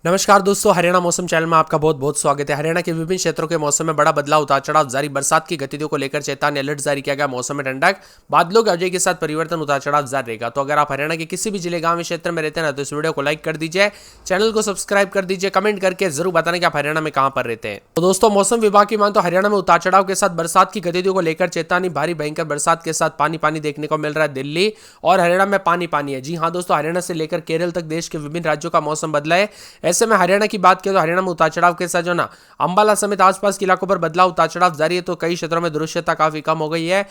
नमस्कार दोस्तों, हरियाणा मौसम चैनल में आपका बहुत बहुत स्वागत है। हरियाणा के विभिन्न क्षेत्रों के मौसम में बड़ा बदलाव, उतार चढ़ाव जारी, बरसात की गतिविधियों को लेकर चेतावनी अलर्ट जारी किया गया। मौसम में ठंडक, बादलों के अवजय के साथ परिवर्तन, उतार चढ़ाव जारी रहेगा। तो अगर आप हरियाणा के किसी भी जिले, गांव या क्षेत्र में रहते हैं ना, तो इस वीडियो को लाइक कर दीजिए, चैनल को सब्सक्राइब कर दीजिए, कमेंट करके जरूर बताना कि आप हरियाणा में कहां पर रहते हैं। तो दोस्तों, मौसम विभाग की मान तो हरियाणा में उतार चढ़ाव के साथ बरसात की गतिविधियों को लेकर चेतावनी, भारी भयंकर बरसात के साथ पानी पानी देखने को मिल रहा है। दिल्ली और हरियाणा में पानी पानी है। जी हाँ दोस्तों, हरियाणा से लेकर केरल तक देश के विभिन्न राज्यों का मौसम बदला है। ऐसे में हरियाणा की बात करें तो हरियाणा में उतार चढ़ाव के साथ जो ना अंबाला समेत आसपास के इलाकों पर बदलाव, उतार चढ़ाव जारी है। तो कई क्षेत्रों में दृश्यता काफी कम हो गई है।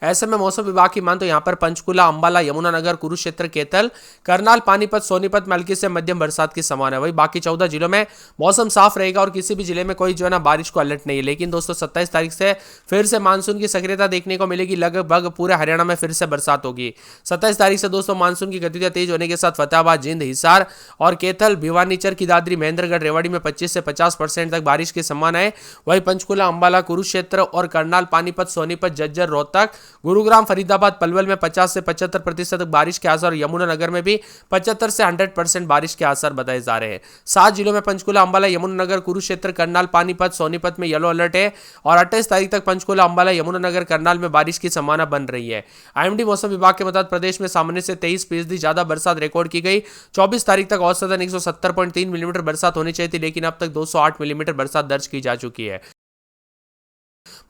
ऐसे में मौसम विभाग की मान तो यहां पर पंचकुला, अंबाला, यमुनानगर, कुरुक्षेत्र, कैथल, करनाल, पानीपत, सोनीपत में हल्की से मध्यम बरसात की संभावना है। वही बाकी 14 जिलों में मौसम साफ रहेगा और किसी भी जिले में कोई जो है ना बारिश को अलर्ट नहीं है। लेकिन दोस्तों 27 तारीख से फिर से मानसून की सक्रियता देखने को मिलेगी। लगभग पूरे हरियाणा में फिर से बरसात होगी। 27 तारीख से दोस्तों मानसून की गतिविधियां तेज होने के साथ फतेहाबाद, जिंद, हिसार और कैथल, भिवानी, चरखी दादरी, महेंद्रगढ़, रेवाड़ी में 25 से 50% तक बारिश की संभावना है। वही पंचकुला, अंबाला, कुरुक्षेत्र और करनाल, पानीपत, सोनीपत, झज्जर, रोहतक, गुरुग्राम, फरीदाबाद, पलवल में 50 से 75% तक बारिश के आसार और यमुनानगर में भी 75 से 100% बारिश के आसार बताए जा रहे हैं। 7 जिलों में पंचकुला, अंबाला, यमुनानगर, कुरुक्षेत्र, करनाल, पानीपत, सोनीपत में येलो अलर्ट है और 28 तारीख तक पंचकुला, अंबाला, यमुनानगर, करनाल में बारिश की संभावना बन रही है। आईएमडी मौसम विभाग के मुताबिक प्रदेश में सामान्य से 23% ज्यादा बरसात रिकॉर्ड की गई। 24 तारीख तक औसतन 170.3 मिलीमीटर बरसात होनी चाहिए थी, लेकिन अब तक 208 मिलीमीटर बरसात दर्ज की जा चुकी है।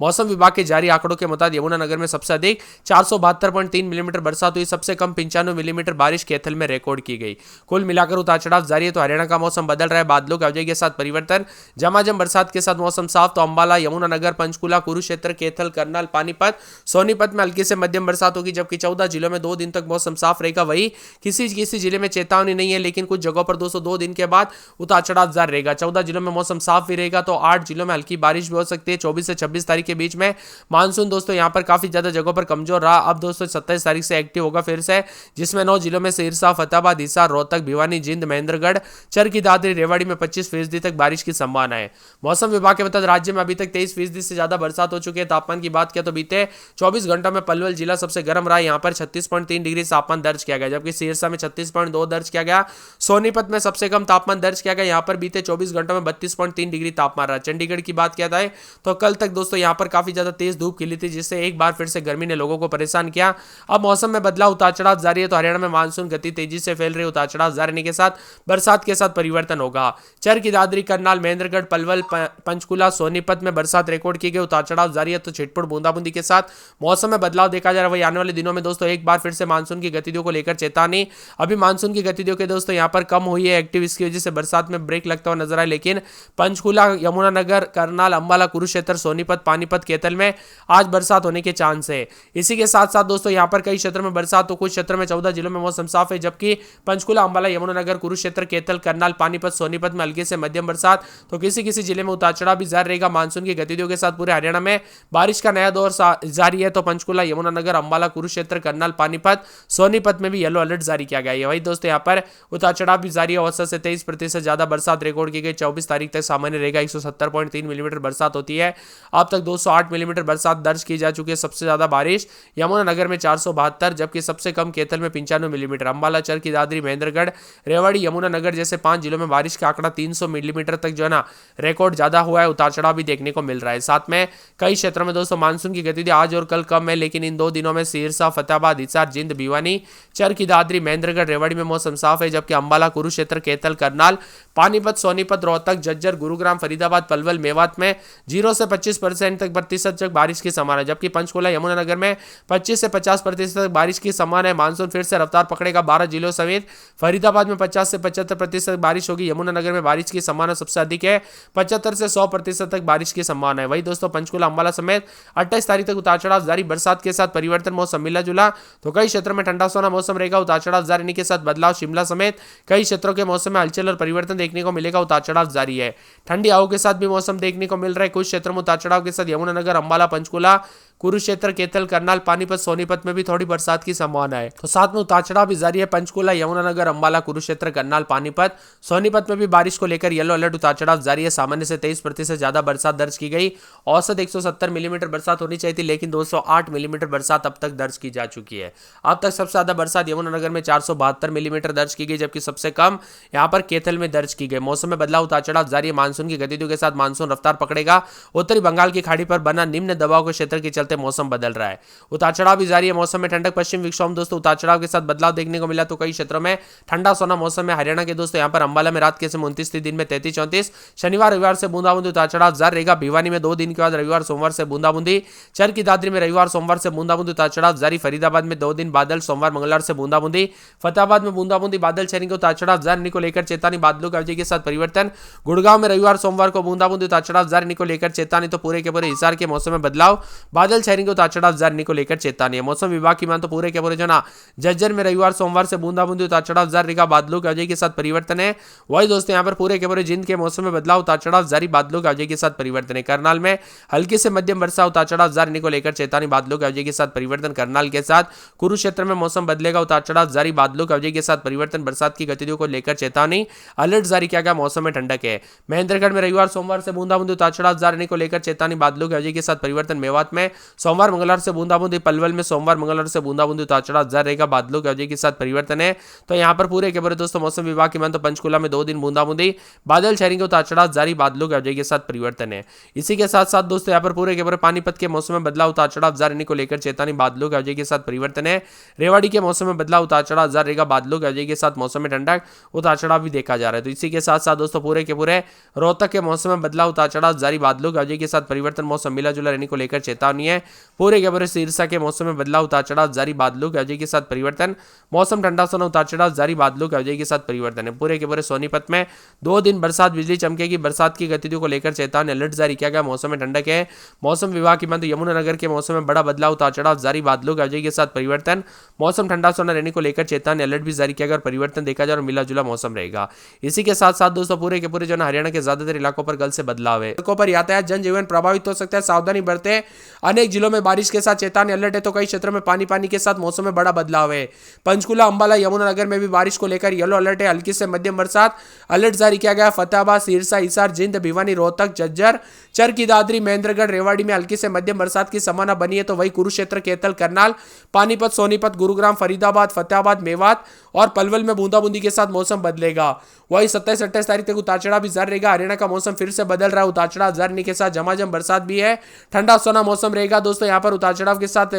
मौसम विभाग के जारी आंकड़ों के मुताबिक यमुनानगर में सबसे अधिक 472.3 मिलीमीटर बरसात हुई। सबसे कम 95 मिलीमीटर बारिश कैथल में रिकॉर्ड की गई। कुल मिलाकर उतार चढ़ाव जारी है। तो हरियाणा का मौसम बदल रहा है। बादलों के अवजय के साथ परिवर्तन, झमाझम बरसात के साथ मौसम साफ। तो अंबाला, यमुनानगर, पंचकुला, कुरुक्षेत्र, कैथल, करनाल, पानीपत, सोनीपत में हल्की से मध्यम बरसात होगी, जबकि 14 जिलों में 2 दिन तक मौसम साफ रहेगा। वही किसी किसी जिले में चेतावनी नहीं है, लेकिन कुछ जगहों पर 202 दिन के बाद उतार चढ़ाव जारी रहेगा। 14 जिलों में मौसम साफ भी रहेगा। तो 8 जिलों में हल्की बारिश भी हो सकती है। 24 से 26 तारीख के बीच में मानसून दोस्तों यहां पर काफी ज्यादा जगहों पर कमजोर रहा। अब दोस्तों 27 तारीख से एक्टिव होगा फिर से, जिसमें 9 जिलों में सिरसा, फतेहाबाद, हिसार, रोहतक, भिवानी, जिंद, महेंद्रगढ़, चरखी दादरी, रेवाड़ी में 25% तक बारिश की संभावना है। मौसम विभाग के मुताबिक राज्य में अभी तक 23% से ज्यादा बरसात हो चुकी है। तापमान की बात किया तो बीते 24 घंटों में पलवल जिला सबसे गर्म रहा। यहां पर 36.3 डिग्री तापमान दर्ज किया गया, जबकि सिरसा में 36.2 दर्ज किया गया। सोनीपत में सबसे कम तापमान दर्ज किया गया। यहां पर बीते 24 घंटों में 32.3 डिग्री तापमान रहा। चंडीगढ़ की बात किया जाए तो कल तक दोस्तों यहां पर काफी ज्यादा तेज धूप खिली थी, जिससे एक बार फिर से गर्मी ने लोगों को परेशान किया। अब मौसम में बदलाव, उतार चढ़ाव जारी है। तो हरियाणा में मानसून गति तेजी से फैल रही है। उतार चढ़ाव जारी रहने के साथ बरसात के साथ परिवर्तन होगा। चरखी दादरी, करनाल, महेंद्रगढ़, पलवल, पंचकुला, सोनीपत में बरसात रिकॉर्ड की गई। उतार चढ़ाव जारी है। तो छिटपुट बूंदाबूंदी के साथ मौसम में बदलाव देखा जा रहा है। वही आने वाले दिनों में दोस्तों एक बार फिर से मानसून की गतिविधियों को लेकर चेतावनी। अभी मानसून की गतिविधियों के दोस्तों यहां पर कम हुई है एक्टिव, इसकी वजह से बरसात में ब्रेक लगता हुआ नजर आए। लेकिन पंचकुला, यमुनानगर, करनाल, अंबाला, कुरुक्षेत्र, सोनीपत, पानीपत, कैथल में आज बरसात होने के चांस है। इसी के साथ साथ दोस्तों यहां पर कई क्षेत्रों में बरसात, तो कुछ क्षेत्रों में 14 जिलों में मौसम साफ है, जबकि पंचकुला, अंबाला, यमुनानगर, कुरुक्षेत्र, कैथल, करनाल, पानीपत, सोनीपत में हल्की से मध्यम बरसात। तो किसी किसी जिले में उतार चढ़ाव भी जारी रहेगा। मानसून की गतिविधियों के साथ पूरे हरियाणा में बारिश का नया दौर जारी है। तो पंचकुला, यमुनानगर, अंबाला, कुरुक्षेत्र, करनाल, पानीपत, सोनीपत में भी येलो अलर्ट जारी किया गया है। वही दोस्तों यहां पर उतार चढ़ाव भी जारी है। औसत से 23% ज्यादा बरसात रिकॉर्ड की गई। 24 तारीख तक सामान्य रहेगा। 170.3 मिलीमीटर बरसात होती है। अब तक 208 मिलीमीटर बरसात दर्ज की जा चुकी है। सबसे ज्यादा बारिश यमुनानगर में 472, जबकि सबसे कम कैथल में 95 मिलीमीटर। अंबाला, चरखी दादरी, महेंद्रगढ़, रेवाड़ी, यमुनानगर जैसे 5 जिलों में बारिश का आंकड़ा 300 मिलीमीटर तक जो है ना रिकॉर्ड ज्यादा हुआ है। उतार चढ़ाव भी देखने को मिल रहा है। साथ में कई क्षेत्रों में दोस्तों मानसून की गतिविधि आज और कल कम है, लेकिन इन 2 दिनों में सिरसा, फतेहाबाद, हिसार, जिंद, भिवानी, चरखी दादरी, महेंद्रगढ़, रेवाड़ी में मौसम साफ है, जबकि अंबाला, कुरुक्षेत्र, कैथल, करनाल, पानीपत, सोनीपत, रोहतक, झज्जर, गुरुग्राम, फरीदाबाद, पलवल, मेवात में 0 से 25% तक बारिश की संभावना है, जबकि पंचकुला, यमुनानगर में 25 से 50% तक बारिश की संभावना है। मानसून फिर से रफ्तार पकड़ेगा। 12 जिलों समेत फरीदाबाद में 50 से 75% बारिश होगी। यमुनानगर में बारिश की संभावना सबसे अधिक है। 75 से 100% तक बारिश की संभावना है। वही दोस्तों पंचकुला, अंबाला समेत 28 तारीख तक उतार चढ़ाव जारी। बरसात के साथ परिवर्तन, मौसम मिला जुला। तो कई क्षेत्रों में ठंडा सोना मौसम रहेगा। उतार चढ़ाव जारी रहने के साथ बदलाव। शिमला समेत कई क्षेत्रों के मौसम में हलचल और परिवर्तन देखने को मिलेगा। उतार चढ़ाव जारी है। ठंडी हवाओं के साथ भी मौसम देखने को मिल रहा है। कुछ क्षेत्रों में उतार चढ़ाव के साथ यमुनानगर, अंबाला, पंचकुला, कुरुक्षेत्र, कैथल, करनाल, पानीपत, सोनीपत में भी थोड़ी बरसात की संभावना है। तो साथ में उतार चढ़ाव भी जारी है। पंचकुला, यमुनानगर, अंबाला, कुरुक्षेत्र, करनाल, पानीपत, सोनीपत में भी बारिश को लेकर येलो अलर्ट, उतार चढ़ाव जारी है। सामान्य से 23% ज्यादा बरसात दर्ज की गई। औसत 170 मिलीमीटर बरसात होनी चाहिए थी, लेकिन 208 मिलीमीटर बरसात अब तक दर्ज की जा चुकी है। अब तक सबसे ज्यादा बरसात यमुनानगर में 472 मिलीमीटर दर्ज की गई, जबकि सबसे कम यहां पर कैथल में दर्ज की गई। मौसम में बदलाव, उतार चढ़ाव जारी है। मानसून की गतिविधियों के साथ मानसून रफ्तार पकड़ेगा। उत्तरी बंगाल की खाड़ी पर बना निम्न दबाव के क्षेत्र के चलते मौसम बदल रहा है। उतार चढ़ाव भी जारी है। मौसम में ठंडक, पश्चिम विक्षोभ दोस्तों उतार चढ़ाव के साथ बदलाव देखने को मिला, तो कई क्षेत्रों में ठंडा सोना मौसम में। हरियाणा के दोस्तों यहां पर अंबाला में रात के समय 29, दिन में 33-34, शनिवार रविवार से बूंदाबूंदी, उतार चढ़ाव जारी रहेगा। भिवानी में 2 दिन के बाद रविवार सोमवार से बूंदाबूंदी। चर की दादरी में रविवार सोमवार से बूंदाबूंदी, उतार चढ़ाव जारी। फरीदाबाद में 2 दिन बादल, सोमवार मंगलवार से बूंदाबूंदी। फतेहाबाद में बूंदाबूंदी बादल छाने के, उतार चढ़ाव जारी को लेकर चेतावनी, बादलों की अवधि के साथ परिवर्तन। गुड़गांव में रविवार सोमवार को बूंदाबूंदी, उतार चढ़ाव जारी को लेकर चेतावनी। तो पूरे के पूरे हिसार के मौसम में बदलाव, बादल छाने के, उतार चढ़ाव जारी को लेकर चेतावनी है। मौसम विभाग की मान तो पूरे के पूरे जो ना जज्जर में रविवार सोमवार से बूंदाबूंदी, उतार चढ़ाव जारी का, बादलों की अवधि के साथ परिवर्तन है। वही दोस्तों यहाँ पर पूरे के पूरे जिंद के मौसम में बदलाव, उतार चढ़ाव जारी, बादलों की अवधि के साथ परिवर्तन है। करनाल में हल्की से मध्यम वर्षा, उतार चढ़ाव जारी को लेकर चेतावनी, बादलों की अवधि के साथ परिवर्तन। करनाल के साथ कुरुक्षेत्र में मौसम बदलेगा, उतार चढ़ाव जारी, बादलों की अवधि के साथ परिवर्तन। बरसात की गतिविधियों को लेकर चेतावनी, अलर्ट जारी किया गया। मौसम में ठंडक है। महेंद्रगढ़ में रविवार सोमवार से बूंदाबूंदी, उतार चढ़ाव जारी को लेकर चेतावनी, बादलों की अवधि के साथ परिवर्तन। मेवात में सोमवार मंगलवार से बूंदाबूंदी, पलवल में सोमवार मंगलवार से बूंदाबूंदी, उतार चढ़ाव जारी रहेगा। बादलों की अवधि के साथ परिवर्तन है। तो यहाँ पर पूरे के पूरे दोस्तों मौसम विभाग की मान तो पंचकुला में 2 दिन बूंदाबूंदी, बादल छाएंगे, उतार चढ़ाव जारी, बादलों की अवधि के साथ परिवर्तन है। इसी के साथ साथ दोस्तों यहाँ पर पूरे के पूरे पानीपत के मौसम में बदलाव, उतार चढ़ाव जारी को लेकर चेतावनी, बादलों की अवधि के साथ परिवर्तन है। रेवाड़ी के मौसम में बदलाव, उतार चढ़ाव जारी रहेगा। बादलों की अवधि के साथ मौसम में ठंडक, उतार चढ़ाव भी देखा जा रहा है। तो इसी के साथ साथ दोस्तों पूरे के पूरे रोहतक के मौसम में बदलाव, उतार चढ़ाव जारी, बादलों की अवधि के साथ परिवर्तन। मौसम मिला जुला रहने को लेकर चेतावनी है। पूरे के पूरे सिरसा के मौसम में बदलाव, उतार चढ़ाव जारी, बादलों की अवधि के साथ परिवर्तन। मौसम ठंडा सोना, उतार चढ़ाव जारी, बादलों की अवधि के साथ परिवर्तन है। पूरे के पूरे सोनीपत में 2 दिन बरसात, बिजली चमकेगी। बरसात की गतिविधियों को लेकर चेतावनी, अलर्ट जारी किया गया। मौसम में ठंडक है। मौसम विभाग की मान तो यमुनानगर के मौसम में बड़ा बदलाव, उतार चढ़ाव जारी, बादलों की अवधि के साथ परिवर्तन। मौसम ठंडा सोना रहने को लेकर चेतावनी, अलर्ट भी जारी किया गया और परिवर्तन देखा जाए और मिला जुला मौसम रहेगा। इसी के साथ साथ दोस्तों पूरे के पूरे जो हरियाणा के ज्यादातर इलाकों पर कल से बदलाव है। सड़कों पर यातायात जनजीवन प्रभावित हो सकता है, सावधानी बरतें। अनेक जिलों में बारिश के साथ चेतावनी, अलर्ट है। तो कई क्षेत्रों में पानी के साथ मौसम में बड़ा बदलाव है। पंचकुला, अंबाला, यमुनानगर में भी बारिश को लेकर येलो अलर्ट है। हल्की से मध्यम बरसात अलर्ट जारी किया गया। फतेहाबाद, सिरसा, हिसार, जिंद, भिवानी, रोहतक, झज्जर, चर की दादरी, महेंद्रगढ़, रेवाड़ी में हल्की से मध्यम बरसात की संभावना बनी है। तो वही कुरुक्षेत्र, कैथल, करनाल, पानीपत, सोनीपत, गुरुग्राम, फरीदाबाद, फतेहाबाद, मेवात और पलवल में बूंदाबूंदी के साथ मौसम बदलेगा। वही 27-28 तारीख तक उतार चढ़ाव भी जारी रहेगा। हरियाणा का मौसम फिर से बदल रहा है। उतार चढ़ाव जारी के साथ झमाझम बरसात भी है। ठंडा सोना मौसम रहेगा दोस्तों। यहाँ पर उतार चढ़ाव के साथ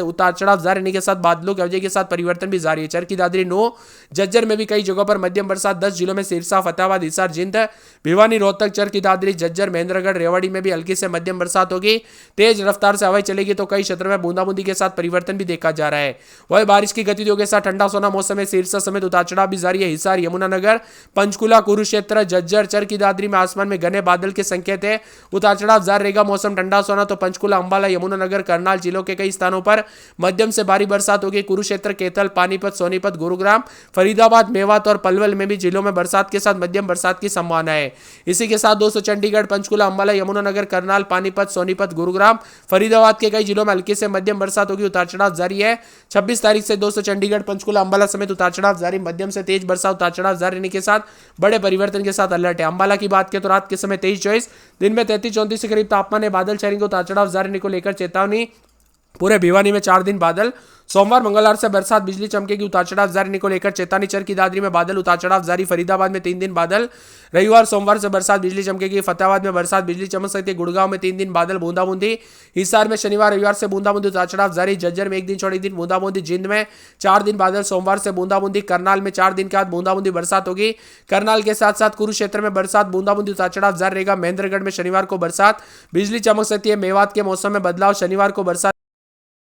जारी के साथ बादलों की अवधि के साथ परिवर्तन भी जारी है। चर की दादरी 9, झज्जर में भी कई जगहों पर मध्यम बरसात। 10 जिलों में सिरसा, फतेहाबाद, हिसार, जिंद, भिवानी, रोहतक, चर की दादरी, झज्जर, महेंद्रगढ़, रेवाड़ी में भी हल्की से मध्यम बरसात होगी। तेज रफ्तार से हवाएं चलेगी। तो कई क्षेत्रों में बूंदाबूंदी के साथ परिवर्तन भी देखा जा रहा है। वही बारिश की गतिविधियों के साथ ठंडा सोना मौसम में सिरसा समेत उतार चढ़ाव भी जारी है। हिसार, यमुनानगर, पंचकुला, कुरुक्षेत्र, झज्जर, चर की दादरी में आसमान में घने बादल के संकेत है। उतार चढ़ाव जारी रहेगा। मौसम ठंडा सोना। तो पंचकुला, अंबाला, यमुनानगर, करनाल जिलों के कई स्थानों पर मध्यम से भारी बरसात होगी। कुरुक्षेत्र, कैथल, पानीपत, सोनीपत, गुरुग्राम, फरीदाबाद, मेवात और पलवल में भी जिलों में बरसात के साथ मध्यम बरसात की संभावना है। इसी के साथ दोस्तों चंडीगढ़, पंचकुला, अंबाला, यमुनानगर, करनाल, पानीपत, सोनीपत, गुरुग्राम, फरीदाबाद के कई जिलों में हल्की से मध्यम बरसात होगी। उतार चढ़ाव जारी है। 26 तारीख से दोस्तों चंडीगढ़, पंचकुला, अंबाला समेत उतार चढ़ाव जारी। मध्यम से तेज बरसात, उतार चढ़ाव जारी रहने के साथ बड़े परिवर्तन के साथ अलर्ट है। अंबाला की बात करें तो रात के समय 23-24, दिन में 33-34 के करीब तापमान है। बादल छाएंगे, उतार चढ़ाव जारी रहने को लेकर चेतावनी। पूरे भिवानी में 4 दिन बादल। सोमवार मंगलवार से बरसात, बिजली चमकेगी। उतार चढ़ाव जारी को लेकर चेतावनी। चर की दादरी में बादल, उतार चढ़ाव जारी। फरीदाबाद में 3 दिन बादल। रविवार सोमवार से बरसात, बिजली चमकेगी। फतेहाबाद में बरसात, बिजली चमक सकती है। गुड़गांव में 3 दिन बादल, बूंदाबूंदी। हिसार में शनिवार रविवार से बूंदाबूंदी, उतार चढ़ाव जारी। झज्जर में 1 दिन छोड़ 1 दिन बूंदाबूंदी। जिंद में 4 दिन बादल, सोमवार से बूंदाबूंदी। करनाल में 4 दिन के बाद बूंदाबूंदी बरसात होगी। करनाल के साथ साथ कुरुक्षेत्र में बरसात, बूंदाबूंदी, उतार चढ़ाव जारी रहेगा। महेंद्रगढ़ में शनिवार को बरसात, बिजली चमक सकती है। मेवात के मौसम में बदलाव, शनिवार को बरसात।